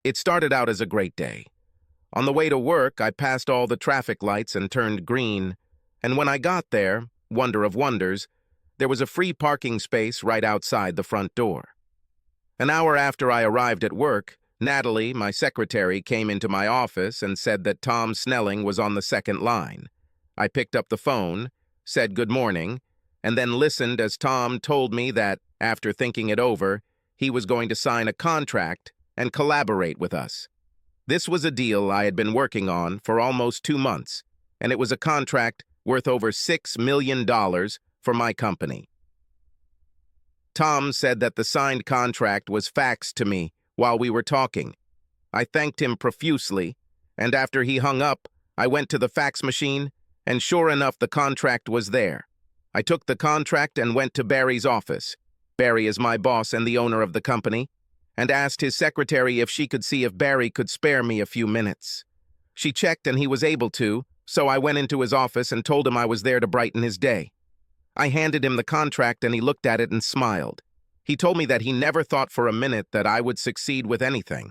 It started out as a great day. On the way to work, I passed all the traffic lights and turned green, and when I got there, wonder of wonders, there was a free parking space right outside the front door. An hour after I arrived at work, Natalie, my secretary, came into my office and said that Tom Snelling was on the second line. I picked up the phone, said good morning, and then listened as Tom told me that, after thinking it over, he was going to sign a contract and collaborate with us. This was a deal I had been working on for almost 2 months, and it was a contract worth over $6 million for my company. Tom said that the signed contract was faxed to me while we were talking. I thanked him profusely, and after he hung up, I went to the fax machine, and sure enough, the contract was there. I took the contract and went to Barry's office. Barry is my boss and the owner of the company, and asked his secretary if she could see if Barry could spare me a few minutes. She checked and he was able to, so I went into his office and told him I was there to brighten his day. I handed him the contract and he looked at it and smiled. He told me that he never thought for a minute that I would succeed with anything.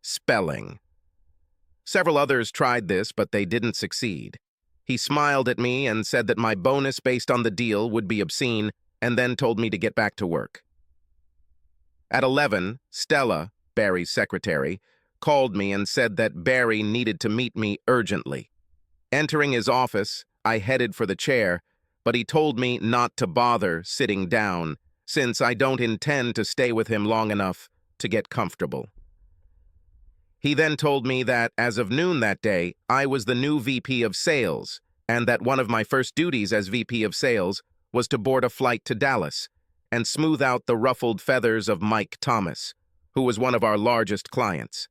Spelling. Several others tried this, but they didn't succeed. He smiled at me and said that my bonus based on the deal would be obscene, and then told me to get back to work. At 11, Stella, Barry's secretary, called me and said that Barry needed to meet me urgently. Entering his office, I headed for the chair, but he told me not to bother sitting down, since I don't intend to stay with him long enough to get comfortable. He then told me that, as of noon that day, I was the new VP of Sales, and that one of my first duties as VP of Sales was to board a flight to Dallas and smooth out the ruffled feathers of Mike Thomas, who was one of our largest clients.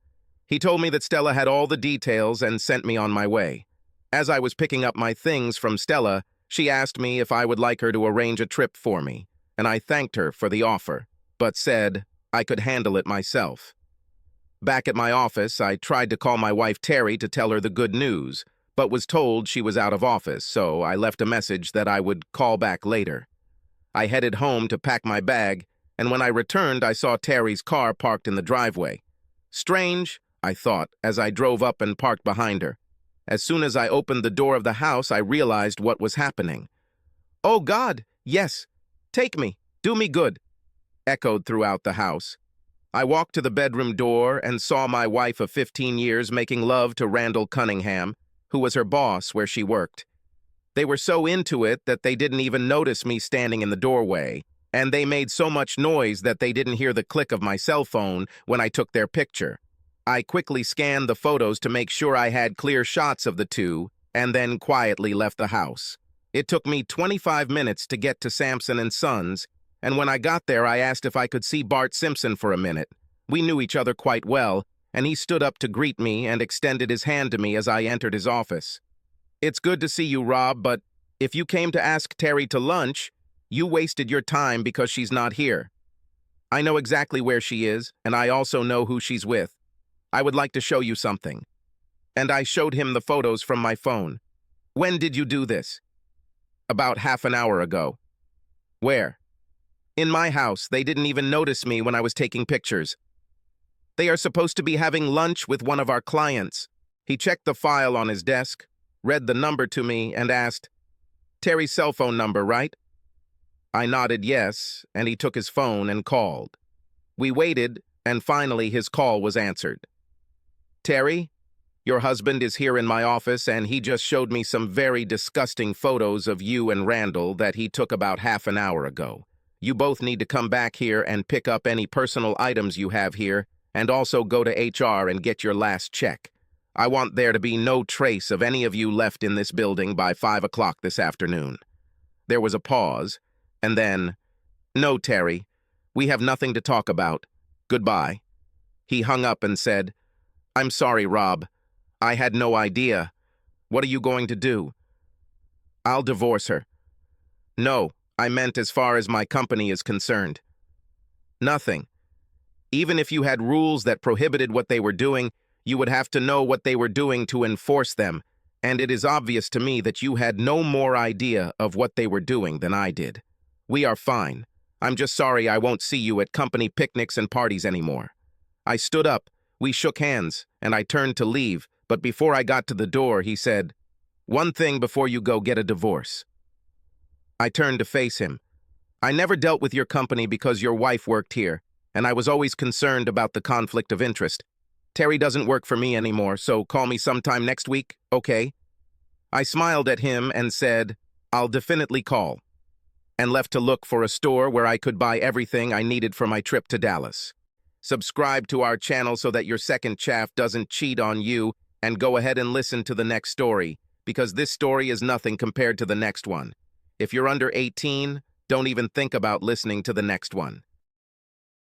He told me that Stella had all the details and sent me on my way. As I was picking up my things from Stella, she asked me if I would like her to arrange a trip for me, and I thanked her for the offer, but said I could handle it myself. Back at my office, I tried to call my wife Terry to tell her the good news, but was told she was out of office, so I left a message that I would call back later. I headed home to pack my bag, and when I returned, I saw Terry's car parked in the driveway. Strange, I thought, as I drove up and parked behind her. As soon as I opened the door of the house, I realized what was happening. "Oh, God, yes, take me, do me good," echoed throughout the house. I walked to the bedroom door and saw my wife of 15 years making love to Randall Cunningham, who was her boss where she worked. They were so into it that they didn't even notice me standing in the doorway, and they made so much noise that they didn't hear the click of my cell phone when I took their picture. I quickly scanned the photos to make sure I had clear shots of the two, and then quietly left the house. It took me 25 minutes to get to Sampson & Sons, and when I got there, I asked if I could see Bart Simpson for a minute. We knew each other quite well, and he stood up to greet me and extended his hand to me as I entered his office. "It's good to see you, Rob, but if you came to ask Terry to lunch, you wasted your time because she's not here. I know exactly where she is, and I also know who she's with. I would like to show you something." And I showed him the photos from my phone. "When did you do this?" "About half an hour ago." "Where?" "In my house. They didn't even notice me when I was taking pictures. They are supposed to be having lunch with one of our clients." He checked the file on his desk, read the number to me, and asked, "Terry's cell phone number, right?" I nodded yes, and he took his phone and called. We waited, and finally his call was answered. "Terry, your husband is here in my office, and he just showed me some very disgusting photos of you and Randall that he took about half an hour ago. You both need to come back here and pick up any personal items you have here, and also go to HR and get your last check. I want there to be no trace of any of you left in this building by 5 o'clock this afternoon." There was a pause, and then, "No, Terry, we have nothing to talk about. Goodbye." He hung up and said, "I'm sorry, Rob. I had no idea. What are you going to do?" "I'll divorce her." "No, I meant as far as my company is concerned." "Nothing. Even if you had rules that prohibited what they were doing, you would have to know what they were doing to enforce them, and it is obvious to me that you had no more idea of what they were doing than I did. We are fine. I'm just sorry I won't see you at company picnics and parties anymore. I stood up, we shook hands, and I turned to leave, but before I got to the door, he said, "One thing before you go get a divorce." I turned to face him. "I never dealt with your company because your wife worked here, and I was always concerned about the conflict of interest. Terry doesn't work for me anymore, so call me sometime next week, okay?" I smiled at him and said, "I'll definitely call," and left to look for a store where I could buy everything I needed for my trip to Dallas. Subscribe to our channel so that your second chaff doesn't cheat on you, and go ahead and listen to the next story, because this story is nothing compared to the next one. If you're under 18, don't even think about listening to the next one.